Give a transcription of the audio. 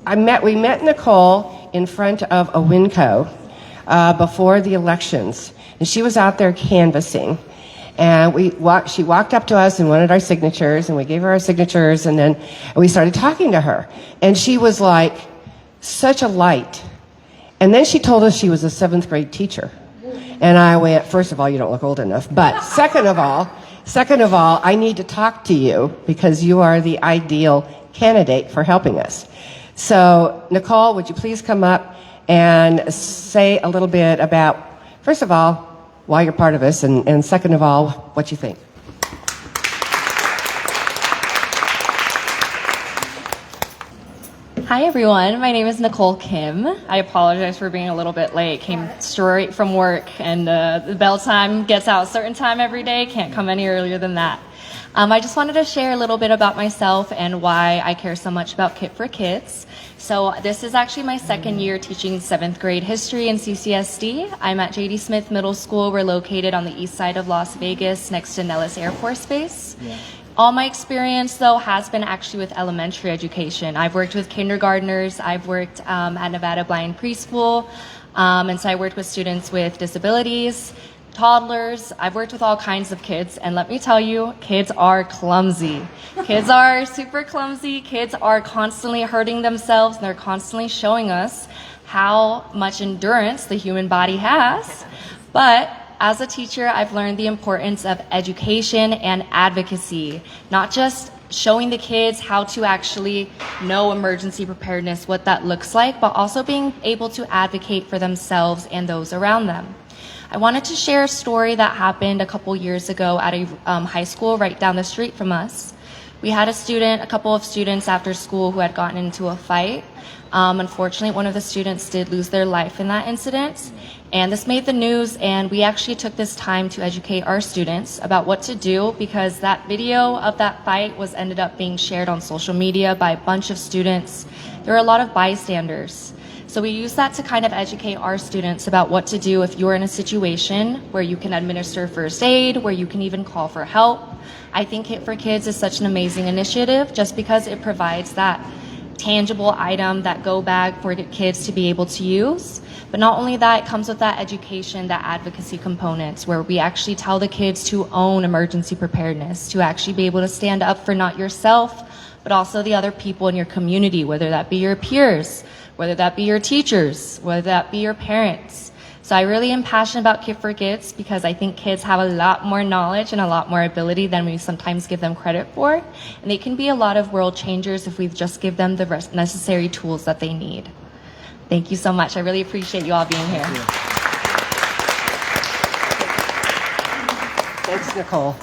we met Nicole in front of a Winco before the elections, and she was out there canvassing. And she walked up to us and wanted our signatures, and we gave her our signatures, and then we started talking to her. And she was like such a light. And then she told us she was a 7th grade teacher. And I went, first of all, you don't look old enough. But second of all, I need to talk to you because you are the ideal candidate for helping us. So, Nicole, would you please come up and say a little bit about, first of all, why you're part of us, and second of all, what you think. Hi everyone, my name is Nicole Kim. I apologize for being a little bit late. Came straight from work, and the bell time gets out a certain time every day. Can't come any earlier than that. I just wanted to share a little bit about myself and why I care so much about Kit4Kids. So this is actually my 2nd year teaching 7th grade history and CCSD. I'm at J.D. Smith Middle School. We're located on the east side of Las Vegas next to Nellis Air Force Base. Yeah. All my experience, though, has been actually with elementary education. I've worked with kindergartners. I've worked at Nevada Blind Preschool. And so I worked with students with disabilities, toddlers. I've worked with all kinds of kids, and let me tell you, kids are clumsy. Kids are super clumsy. Kids are constantly hurting themselves, and they're constantly showing us how much endurance the human body has. But as a teacher, I've learned the importance of education and advocacy, not just showing the kids how to actually know emergency preparedness, what that looks like, but also being able to advocate for themselves and those around them. I wanted to share a story that happened a couple years ago at a high school right down the street from us. We had a couple of students after school who had gotten into a fight. Unfortunately, one of the students did lose their life in that incident, and this made the news, and we actually took this time to educate our students about what to do, because that video of that fight ended up being shared on social media by a bunch of students. There were a lot of bystanders. So we use that to kind of educate our students about what to do if you're in a situation where you can administer first aid, where you can even call for help. I think Kit4Kids is such an amazing initiative just because it provides that tangible item, that go bag for kids to be able to use. But not only that, it comes with that education, that advocacy component, where we actually tell the kids to own emergency preparedness, to actually be able to stand up for not yourself, but also the other people in your community, whether that be your peers, whether that be your teachers, whether that be your parents. So I really am passionate about Kit4Kids because I think kids have a lot more knowledge and a lot more ability than we sometimes give them credit for. And they can be a lot of world changers if we just give them the necessary tools that they need. Thank you so much. I really appreciate you all being here. Thanks, Nicole.